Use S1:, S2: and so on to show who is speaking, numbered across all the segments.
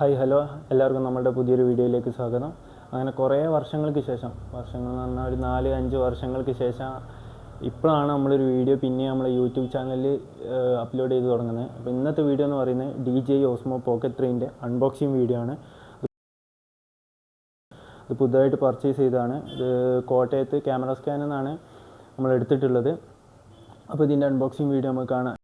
S1: Hi hello എല്ലാവർക്കും നമ്മുടെ പുതിയൊരു വീഡിയോയിലേക്ക് സ്വാഗതം. അങ്ങനെ കുറേ വർഷങ്ങൾക്ക് ശേഷം, വർഷങ്ങൾ എന്ന് പറഞ്ഞാൽ ഒരു 4-5 വർഷങ്ങൾക്ക് ശേഷം ഇപ്പോഴാണ് നമ്മളൊരു വീഡിയോ പിന്നെ നമ്മൾ യൂട്യൂബ് ചാനലിൽ അപ്ലോഡ് ചെയ്ത് തുടങ്ങുന്നത്. അപ്പോൾ ഇന്നത്തെ വീഡിയോ എന്ന് പറയുന്നത് DJI Osmo Pocket 3ൻ്റെ അൺബോക്സിങ് വീഡിയോ ആണ്. ഇത് പുതുതായിട്ട് പർച്ചേസ് ചെയ്തതാണ്. ഇത് കോട്ടയത്ത് ക്യാമറ സ്കാനിൽ നിന്നാണ് നമ്മൾ എടുത്തിട്ടുള്ളത്. അപ്പോൾ ഇതിൻ്റെ അൺബോക്സിങ് വീഡിയോ നമുക്ക് കാണാം.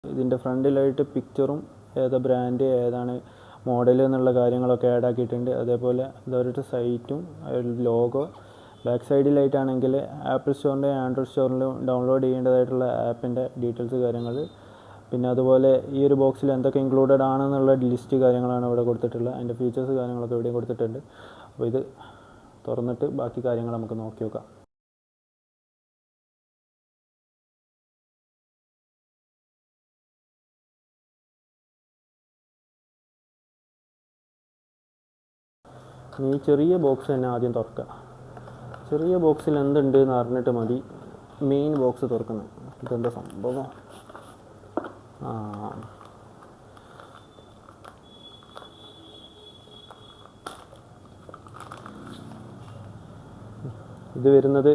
S1: ഇതിൻ്റെ ഫ്രണ്ടിലായിട്ട് പിക്ചറും ഏതാ ബ്രാൻഡ് ഏതാണ് മോഡൽ എന്നുള്ള കാര്യങ്ങളൊക്കെ ആഡ് ആക്കിയിട്ടുണ്ട്. അതേപോലെ ഇതൊരു സൈറ്റും ലോഗോ. ബാക്ക് സൈഡിലായിട്ടാണെങ്കിൽ ആപ്പിൾ സ്റ്റോറിൻ്റെ ആൻഡ്രോയിഡ് സ്റ്റോറിലും ഡൗൺലോഡ് ചെയ്യേണ്ടതായിട്ടുള്ള ആപ്പിൻ്റെ ഡീറ്റെയിൽസ് കാര്യങ്ങൾ. പിന്നെ അതുപോലെ ഈ ഒരു ബോക്സിൽ എന്തൊക്കെ ഇൻക്ലൂഡഡ് ആണെന്നുള്ള ലിസ്റ്റ് കാര്യങ്ങളാണ് ഇവിടെ കൊടുത്തിട്ടുള്ളത്. അതിൻ്റെ ഫീച്ചേഴ്സ് കാര്യങ്ങളൊക്കെ ഇവിടെ കൊടുത്തിട്ടുണ്ട്. അപ്പോൾ ഇത് തുറന്നിട്ട് ബാക്കി കാര്യങ്ങൾ നമുക്ക് നോക്കി നോക്കാം. ഈ ചെറിയ ബോക്സ് തന്നെ ആദ്യം തുറക്കുക. ചെറിയ ബോക്സിൽ എന്തുണ്ട് എന്ന് അറിഞ്ഞിട്ട് മതി മെയിൻ ബോക്സ് തുറക്കുന്നത്. ഇതെന്താ സംഭവം? ഇത് വരുന്നത്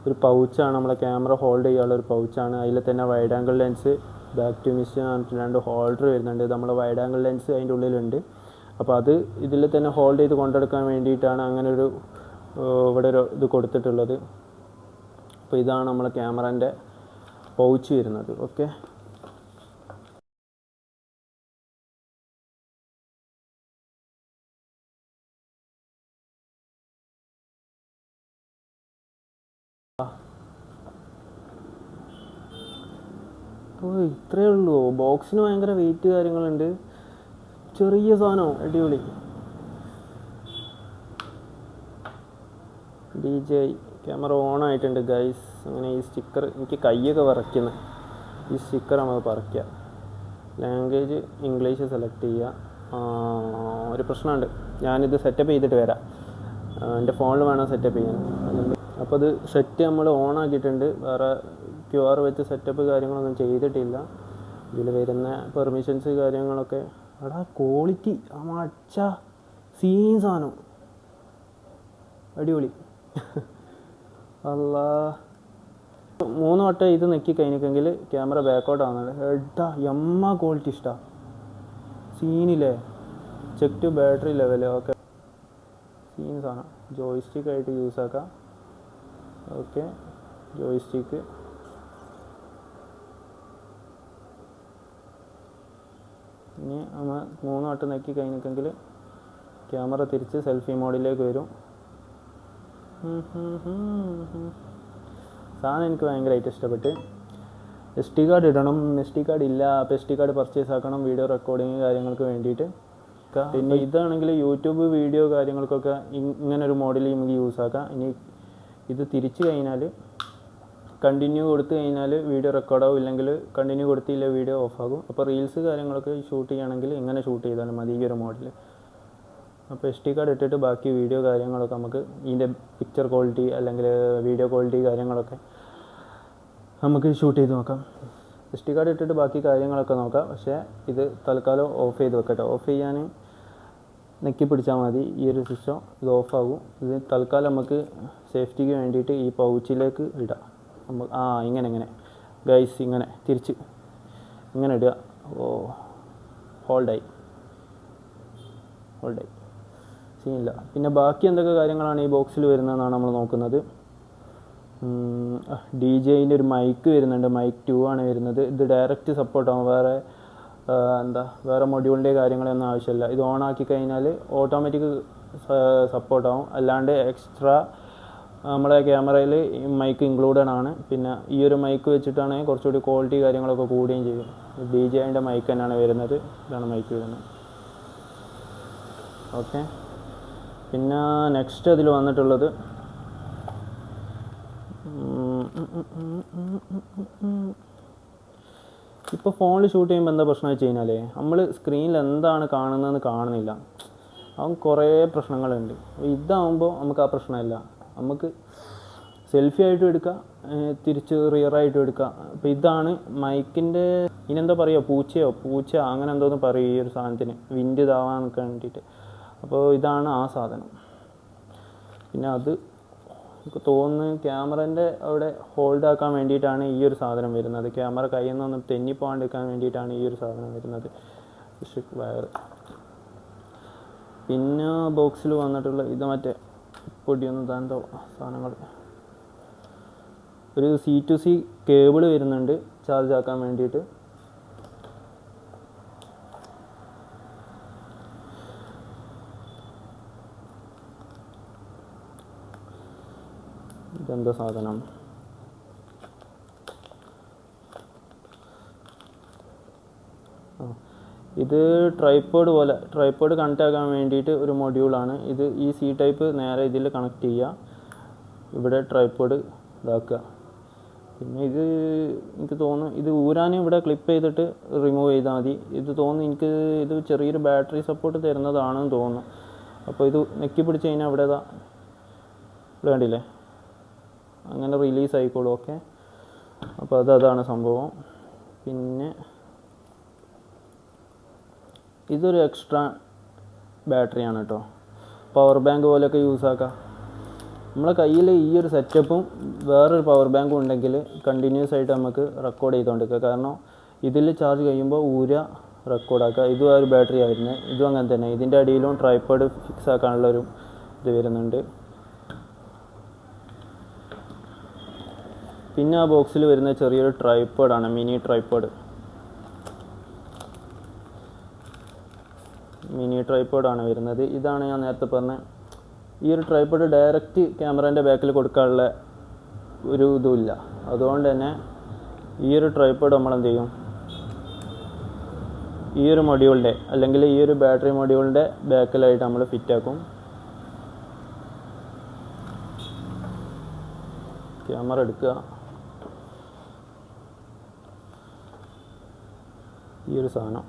S1: ഒരു പൗച്ചാണ്. നമ്മളെ ക്യാമറ ഹോൾഡ് ചെയ്യാനുള്ള ഒരു പൗച്ചാണ്. അതിൽ തന്നെ wide angle lens, back to മിസ്റ്റ് പറഞ്ഞിട്ട് 2 ഹോൾഡർ വരുന്നുണ്ട്. നമ്മളെ വൈഡ് ആംഗിൾ ലെൻസ് അതിൻ്റെ ഉള്ളിലുണ്ട്. അപ്പോൾ അത് ഇതിൽ തന്നെ ഹോൾഡ് ചെയ്ത് കൊണ്ടെടുക്കാൻ വേണ്ടിയിട്ടാണ് അങ്ങനെ ഒരു ഇവിടെ ഒരു ഇത് കൊടുത്തിട്ടുള്ളത്. അപ്പോൾ ഇതാണ് നമ്മളെ ക്യാമറൻ്റെ പൗച്ച് വരുന്നത്. ഓക്കെ, ഇത്രയേ ഉള്ളൂ. ബോക്സിന് ഭയങ്കര വെയിറ്റ് കാര്യങ്ങളുണ്ട്. ചെറിയ സാധനം, അടിപൊളി. DJI ക്യാമറ ഓൺ ആയിട്ടുണ്ട് ഗൈസ്. അങ്ങനെ ഈ സ്റ്റിക്കർ, എനിക്ക് കൈയൊക്കെ വിറയ്ക്കുന്നു. ഈ സ്റ്റിക്കർ നമുക്ക് പറിക്കുക. ലാംഗ്വേജ് ഇംഗ്ലീഷ് സെലക്ട് ചെയ്യുക. ഒരു പ്രശ്നമുണ്ട്, ഞാനിത് സെറ്റപ്പ് ചെയ്തിട്ട് വരാം. എൻ്റെ ഫോണിൽ വേണം സെറ്റപ്പ് ചെയ്യാൻ. അപ്പോൾ ഇത് സെറ്റ് നമ്മൾ ഓൺ ആക്കിയിട്ടുണ്ട്. വേറെ QR വെച്ച് സെറ്റപ്പ് കാര്യങ്ങളൊന്നും ചെയ്തിട്ടില്ല. ഇതിൽ വരുന്ന പെർമിഷൻസ് കാര്യങ്ങളൊക്കെ എടാ ക്വാളിറ്റി മച്ച സീൻ സാധനം, അടിപൊളി. അല്ലാ, 3 വട്ടം ഇത് നെക്കി കഴിഞ്ഞെങ്കിൽ ക്യാമറ ബാക്കൗട്ട് ആവുന്നുണ്ട്. എടാ എമ്മ ക്വാളിറ്റി ഇഷ്ടമാണ്, സീനില്ലേ. Check to battery level. Okay, scene സാധനം. ജോയിസ്റ്റിക്ക് ആയിട്ട് യൂസ് ആക്കാം. Okay, joystick. ഇനി നമ്മൾ 3 വട്ടം നെക്കി കഴിഞ്ഞെങ്കിൽ ക്യാമറ തിരിച്ച് സെൽഫി മോഡിലേക്ക് വരും. സാധനം എനിക്ക് ഭയങ്കരമായിട്ട് ഇഷ്ടപ്പെട്ട്. SD കാർഡ് ഇടണം. SD കാർഡ് ഇല്ല. അപ്പോൾ SD കാർഡ് പർച്ചേസ് ആക്കണം വീഡിയോ റെക്കോർഡിങ് കാര്യങ്ങൾക്ക് വേണ്ടിയിട്ട്. പിന്നെ ഇതാണെങ്കിൽ യൂട്യൂബ് വീഡിയോ കാര്യങ്ങൾക്കൊക്കെ ഇങ്ങനൊരു മോഡൽ നമുക്ക് യൂസ് ആക്കാം. ഇനി ഇത് തിരിച്ച് കഴിഞ്ഞാൽ കണ്ടിന്യൂ കൊടുത്തു കഴിഞ്ഞാൽ വീഡിയോ റെക്കോർഡാവും, ഇല്ലെങ്കിൽ കണ്ടിന്യൂ കൊടുത്തില്ല വീഡിയോ ഓഫാകും. അപ്പോൾ റീൽസ് കാര്യങ്ങളൊക്കെ ഷൂട്ട് ചെയ്യുകയാണെങ്കിൽ ഇങ്ങനെ ഷൂട്ട് ചെയ്താലും മതി ഈ ഒരു മോഡൽ. അപ്പോൾ SD കാർഡ് ഇട്ടിട്ട് ബാക്കി വീഡിയോ കാര്യങ്ങളൊക്കെ നമുക്ക് ഇതിൻ്റെ പിക്ചർ ക്വാളിറ്റി അല്ലെങ്കിൽ വീഡിയോ ക്വാളിറ്റി കാര്യങ്ങളൊക്കെ നമുക്ക് ഷൂട്ട് ചെയ്ത് നോക്കാം. SD കാർഡ് ഇട്ടിട്ട് ബാക്കി കാര്യങ്ങളൊക്കെ നോക്കാം. പക്ഷേ ഇത് തൽക്കാലം ഓഫ് ചെയ്ത് വെക്കട്ടെ. ഓഫ് ചെയ്യാൻ നെക്കി പിടിച്ചാൽ മതി ഈ ഒരു സിസ്റ്റം. ഇത് ഓഫാകും. ഇത് തൽക്കാലം നമുക്ക് സേഫ്റ്റിക്ക് വേണ്ടിയിട്ട് ഈ പൗച്ചിലേക്ക് ഇടാം. ഇങ്ങനെ ഗൈസ്, ഇങ്ങനെ തിരിച്ച് ഇങ്ങനെ ഇടുക. ഹോൾഡായി സീനില്ല. പിന്നെ ബാക്കി എന്തൊക്കെ കാര്യങ്ങളാണ് ഈ ബോക്സിൽ വരുന്നതെന്നാണ് നമ്മൾ നോക്കുന്നത്. DJIൻ്റെ ഒരു മൈക്ക് വരുന്നുണ്ട്. മൈക്ക് 2 ആണ് വരുന്നത്. ഇത് ഡയറക്റ്റ് സപ്പോർട്ടാവും. വേറെ മൊഡ്യൂളിൻ്റെ കാര്യങ്ങളൊന്നും ആവശ്യമില്ല. ഇത് ഓൺ ആക്കി കഴിഞ്ഞാൽ ഓട്ടോമാറ്റിക് സപ്പോർട്ടാവും. അല്ലാണ്ട് എക്സ്ട്രാ നമ്മളെ ക്യാമറയിൽ മൈക്ക് ഇൻക്ലൂഡഡ് ആണ്. പിന്നെ ഈ ഒരു മൈക്ക് വെച്ചിട്ടാണ് കുറച്ചുകൂടി ക്വാളിറ്റി കാര്യങ്ങളൊക്കെ കൂടുകയും ചെയ്യും. DJIൻ്റെ മൈക്ക് തന്നെയാണ് വരുന്നത്. ഇതാണ് മൈക്ക് വരുന്നത്. ഓക്കെ, പിന്നെ നെക്സ്റ്റ് അതിൽ വന്നിട്ടുള്ളത് ഇപ്പോൾ ഫോണിൽ ഷൂട്ട് ചെയ്യുമ്പോൾ എന്താ പ്രശ്നം വെച്ച് കഴിഞ്ഞാൽ നമ്മൾ സ്ക്രീനിൽ എന്താണ് കാണുന്നതെന്ന് കാണുന്നില്ല. കുറേ പ്രശ്നങ്ങളുണ്ട്. ഇതാകുമ്പോൾ നമുക്ക് ആ പ്രശ്നമില്ല. നമുക്ക് സെൽഫി ആയിട്ടും എടുക്കുക, തിരിച്ച് റിയറായിട്ടും എടുക്കുക. അപ്പോൾ ഇതാണ് മൈക്കിൻ്റെ, ഇനെന്താ പറയുക, പൂച്ച അങ്ങനെ എന്തോന്ന് പറയും ഈ ഒരു സാധനത്തിന്, വിൻഡ് ഇതാവാൻ വേണ്ടിയിട്ട്. അപ്പോൾ ഇതാണ് ആ സാധനം. പിന്നെ അത് എനിക്ക് തോന്നുന്നു ക്യാമറേൻ്റെ അവിടെ ഹോൾഡ് ആക്കാൻ വേണ്ടിയിട്ടാണ് ഈ ഒരു സാധനം വരുന്നത്. ക്യാമറ കയ്യിൽ നിന്നൊന്നും തെന്നിപ്പോകാണ്ടിരിക്കാൻ വേണ്ടിയിട്ടാണ് ഈ ഒരു സാധനം വരുന്നത്, വയർ. പിന്നെ ബോക്സിൽ വന്നിട്ടുള്ള ഇത് മറ്റേ പൊടിയൊന്നും താന്തോ സാധനങ്ങൾ, ഒരു C2C കേബിൾ വരുന്നുണ്ട് ചാർജ് ആക്കാൻ വേണ്ടിയിട്ട്. ഇതെന്താ സാധനം, ഇത് ട്രൈപ്പോഡ് കണക്ട് ആക്കാൻ വേണ്ടിയിട്ട് ഒരു മൊഡ്യൂളാണ് ഇത്. ഈ C ടൈപ്പ് നേരെ ഇതിൽ കണക്ട് ചെയ്യുക, ഇവിടെ ട്രൈപ്പോഡ് ഇതാക്കുക. പിന്നെ ഇത് എനിക്ക് തോന്നുന്നു ഇത് ഊരാനും ഇവിടെ ക്ലിപ്പ് ചെയ്തിട്ട് റിമൂവ് ചെയ്താൽ മതി. ഇത് തോന്നുന്നു എനിക്ക് ഇത് ചെറിയൊരു ബാറ്ററി സപ്പോർട്ട് തരുന്നതാണെന്ന് തോന്നുന്നു. അപ്പോൾ ഇത് നെക്കി പിടിച്ച് കഴിഞ്ഞാൽ ഇവിടെ ഇവിടെ കണ്ടില്ലേ, അങ്ങനെ റിലീസ് ആയിക്കോളും. ഓക്കെ, അപ്പോൾ അതാണ് സംഭവം. പിന്നെ ഇതൊരു എക്സ്ട്രാ ബാറ്ററിയാണ് കേട്ടോ, പവർ ബാങ്ക് പോലെയൊക്കെ യൂസ് ആക്കാം. നമ്മളെ കയ്യിൽ ഈ ഒരു സെറ്റപ്പും വേറൊരു പവർ ബാങ്കും ഉണ്ടെങ്കിൽ കണ്ടിന്യൂസ് ആയിട്ട് നമുക്ക് റെക്കോർഡ് ചെയ്തുകൊണ്ടിരിക്കുക. കാരണം ഇതിൽ ചാർജ് കഴിയുമ്പോൾ റെക്കോർഡാക്കുക. ഇതും ആ ഒരു ബാറ്ററി ആയിരുന്നു, ഇതും അങ്ങനെ തന്നെ. ഇതിൻ്റെ അടിയിലും ട്രൈപ്പോഡ് ഫിക്സ് ആക്കാനുള്ളൊരു ഇത് വരുന്നുണ്ട്. പിന്നെ ആ ബോക്സിൽ വരുന്ന ചെറിയൊരു ട്രൈപ്പോഡാണ്, മിനി ട്രൈപ്പോഡാണ് വരുന്നത്. ഇതാണ് ഞാൻ നേരത്തെ പറഞ്ഞ ഈ ഒരു ട്രൈപ്പോഡ് ഡയറക്റ്റ് ക്യാമറേൻ്റെ ബാക്കിൽ കൊടുക്കാനുള്ള ഒരു ഇതുമില്ല. അതുകൊണ്ട് തന്നെ ഈ ഒരു ട്രൈപ്പോഡ് നമ്മളെന്ത് ചെയ്യും, ഈ ഒരു മൊഡ്യൂളിൻ്റെ അല്ലെങ്കിൽ ഈ ഒരു ബാറ്ററി മൊഡ്യൂളിൻ്റെ ബാക്കിലായിട്ട് നമ്മൾ ഫിറ്റാക്കും. ക്യാമറ എടുക്കുക, ഈ ഒരു സാധനം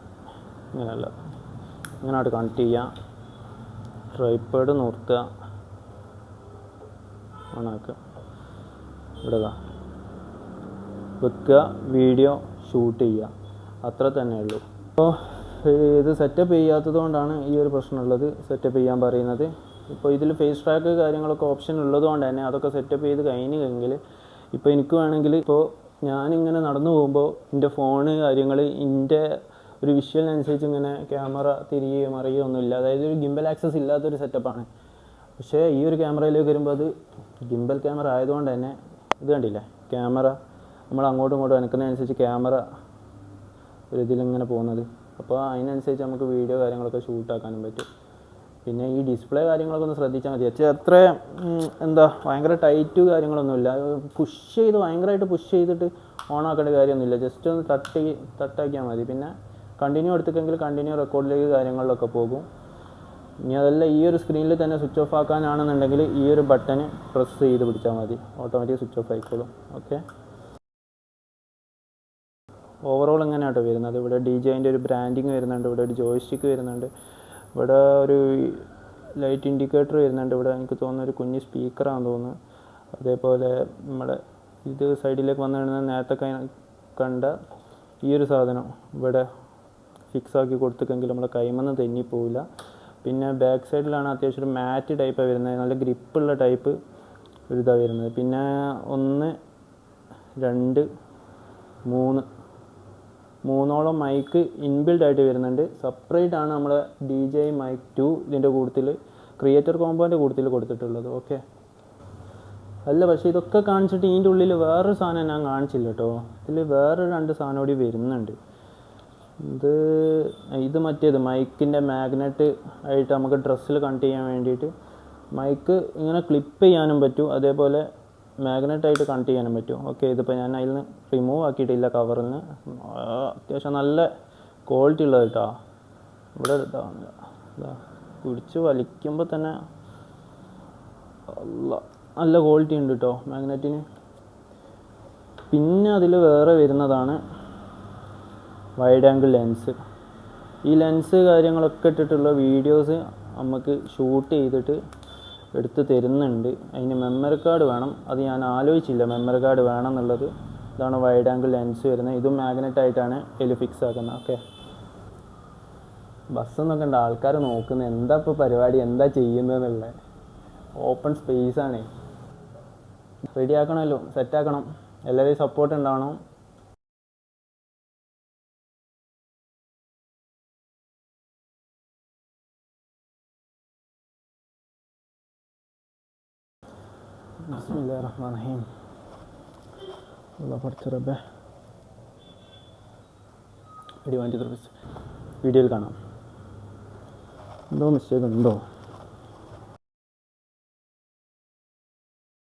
S1: ഇങ്ങനെയായിട്ട് കണക്ട് ചെയ്യുക, ട്രൈപ്പോഡ് നിർത്തുക, ഓണാക്കുക, ഇവിടെ വെക്കുക, വീഡിയോ ഷൂട്ട് ചെയ്യുക, അത്ര തന്നെ ഉള്ളൂ. അപ്പോൾ ഇത് സെറ്റപ്പ് ചെയ്യാത്തത് കൊണ്ടാണ് ഈ ഒരു പ്രശ്നമുള്ളത്, സെറ്റപ്പ് ചെയ്യാൻ പറയുന്നത്. ഇപ്പോൾ ഇതിൽ ഫേസ് ട്രാക്ക് കാര്യങ്ങളൊക്കെ ഓപ്ഷൻ ഉള്ളതുകൊണ്ട് തന്നെ അതൊക്കെ സെറ്റപ്പ് ചെയ്ത് കഴിഞ്ഞെങ്കിൽ ഇപ്പോൾ എനിക്ക് വേണമെങ്കിൽ ഇപ്പോൾ ഞാനിങ്ങനെ നടന്നു പോകുമ്പോൾ എൻ്റെ ഫോണ് കാര്യങ്ങൾ എൻ്റെ ഒരു വിഷ്വലിനനുസരിച്ച് ഇങ്ങനെ ക്യാമറ തിരികെ മറിയുകയോ ഒന്നുമില്ല. അതായത് ഒരു ഗിംബൽ ആക്സസ് ഇല്ലാത്തൊരു സെറ്റപ്പാണ്. പക്ഷേ ഈ ഒരു ക്യാമറയിലേക്ക് വരുമ്പോൾ അത് ഗിംബൽ ക്യാമറ ആയതുകൊണ്ട് തന്നെ ഇത് കണ്ടില്ലേ, ക്യാമറ നമ്മൾ അങ്ങോട്ടും ഇങ്ങോട്ടും അനക്കുന്നതനുസരിച്ച് ക്യാമറ ഒരു ഇതിലിങ്ങനെ പോകുന്നത്. അപ്പോൾ അതിനനുസരിച്ച് നമുക്ക് വീഡിയോ കാര്യങ്ങളൊക്കെ ഷൂട്ടാക്കാനും പറ്റും. പിന്നെ ഈ ഡിസ്പ്ലേ കാര്യങ്ങളൊക്കെ ഒന്ന് ശ്രദ്ധിച്ചാൽ മതി. അത്ര ഭയങ്കര ടൈറ്റ് കാര്യങ്ങളൊന്നുമില്ല. ഭയങ്കരമായിട്ട് പുഷ് ചെയ്തിട്ട് ഓണാക്കേണ്ട കാര്യമൊന്നുമില്ല. ജസ്റ്റ് ഒന്ന് തട്ടാക്കിയാൽ മതി. പിന്നെ കണ്ടിന്യൂ എടുത്തിട്ടെങ്കിൽ കണ്ടിന്യൂ റെക്കോർഡിലേക്ക് കാര്യങ്ങളിലൊക്കെ പോകും. ഇനി അതല്ല ഈ ഒരു സ്ക്രീനിൽ തന്നെ സ്വിച്ച് ഓഫ് ആക്കാനാണെന്നുണ്ടെങ്കിൽ ഈ ഒരു ബട്ടൺ പ്രസ് ചെയ്ത് പിടിച്ചാൽ മതി, ഓട്ടോമാറ്റിക് സ്വിച്ച് ഓഫ് ആയിക്കോളും. ഓക്കെ, ഓവറോൾ എങ്ങനെയാട്ടോ വരുന്നത്. ഇവിടെ DJIൻ്റെ ഒരു ബ്രാൻഡിങ് വരുന്നുണ്ട്, ഇവിടെ ഒരു ജോയ്സ്റ്റിക്ക് വരുന്നുണ്ട്, ഇവിടെ ഒരു ലൈറ്റ് ഇൻഡിക്കേറ്റർ വരുന്നുണ്ട്, ഇവിടെ എനിക്ക് തോന്നുന്ന ഒരു കുഞ്ഞ് സ്പീക്കറാണെന്ന് തോന്നുന്നു. അതേപോലെ നമ്മുടെ ഇത് സൈഡിലേക്ക് വന്നു നേരത്തെ കണ്ട ഈ ഒരു സാധനം ഇവിടെ ഫിക്സ് ആക്കി കൊടുത്തിട്ടെങ്കിൽ നമ്മളെ കൈമൊന്നും തെന്നിപ്പോവില്ല. പിന്നെ ബാക്ക് സൈഡിലാണ് അത്യാവശ്യം ഒരു മാറ്റ് ടൈപ്പാണ് വരുന്നത്, നല്ല ഗ്രിപ്പുള്ള ടൈപ്പ് ഒരു ഇതാണ് വരുന്നത്. പിന്നെ 1 2 3 മൂന്നോളം മൈക്ക് ഇൻബിൽഡ് ആയിട്ട് വരുന്നുണ്ട്. സെപ്പറേറ്റ് ആണ് നമ്മളെ DJI Mic 2 ഇതിൻ്റെ കൂട്ടത്തിൽ ക്രിയേറ്റർ കോമ്പോൻ്റെ കൂട്ടത്തിൽ കൊടുത്തിട്ടുള്ളത്. ഓക്കെ, അല്ല പക്ഷേ ഇതൊക്കെ കാണിച്ചിട്ട് ഇതിൻ്റെ ഉള്ളിൽ വേറൊരു സാധനം ഞാൻ കാണിച്ചില്ല കേട്ടോ. ഇതിൽ വേറെ 2 സാധനം കൂടി വരുന്നുണ്ട്. ഇത് മറ്റേത് മൈക്കിൻ്റെ മാഗ്നറ്റ് ആയിട്ട് നമുക്ക് ഡ്രസ്സിൽ കണക്ട് ചെയ്യാൻ വേണ്ടിയിട്ട് മൈക്ക് ഇങ്ങനെ ക്ലിപ്പ് ചെയ്യാനും പറ്റും, അതേപോലെ മാഗ്നറ്റായിട്ട് കണക്ട് ചെയ്യാനും പറ്റും. ഓക്കെ, ഇതിപ്പോൾ ഞാൻ അതിൽ നിന്ന് റിമൂവ് ആക്കിയിട്ടില്ല കവറിൽ നിന്ന്. അത്യാവശ്യം നല്ല ക്വാളിറ്റി ഉള്ളത് കേട്ടോ. ഇവിടെ പിടിച്ച് വലിക്കുമ്പോൾ തന്നെ നല്ല ക്വാളിറ്റി ഉണ്ട് കേട്ടോ മാഗ്നറ്റിന്. പിന്നെ അതിൽ വേറെ വരുന്നതാണ് വൈഡ് ആംഗിൾ ലെൻസ്. ഈ ലെൻസ് കാര്യങ്ങളൊക്കെ ഇട്ടിട്ടുള്ള വീഡിയോസ് നമുക്ക് ഷൂട്ട് ചെയ്തിട്ട് എടുത്ത് തരുന്നുണ്ട്. അതിന് മെമ്മറി കാർഡ് വേണം. അത് ഞാൻ ആലോചിച്ചില്ല മെമ്മറി കാർഡ് വേണം എന്നുള്ളത്. ഇതാണ് വൈഡ് ആംഗിൾ ലെൻസ് വരുന്നത്. ഇതും മാഗ്നറ്റ് ആയിട്ടാണ് ഇതിൽ ഫിക്സ് ആക്കുന്നത്. ഓക്കെ, ബസ്സെന്നൊക്കെ ഉണ്ട് ആൾക്കാർ നോക്കുന്നത് എന്താ ഇപ്പോൾ പരിപാടി, എന്താ ചെയ്യുന്നതെന്നുള്ളത്. ഓപ്പൺ സ്പേസാണ്. റെഡി ആക്കണമല്ലോ, സെറ്റാക്കണം. എല്ലാവരെയും സപ്പോർട്ട് ഉണ്ടാവണം. ബിസ്മില്ലാഹിർ റഹ്മാനിർ റഹീം. പഠിച്ചറബേ വീഡിയോയിൽ കാണാം. എന്തോ മിസ്റ്റേക്ക് ഉണ്ടോ?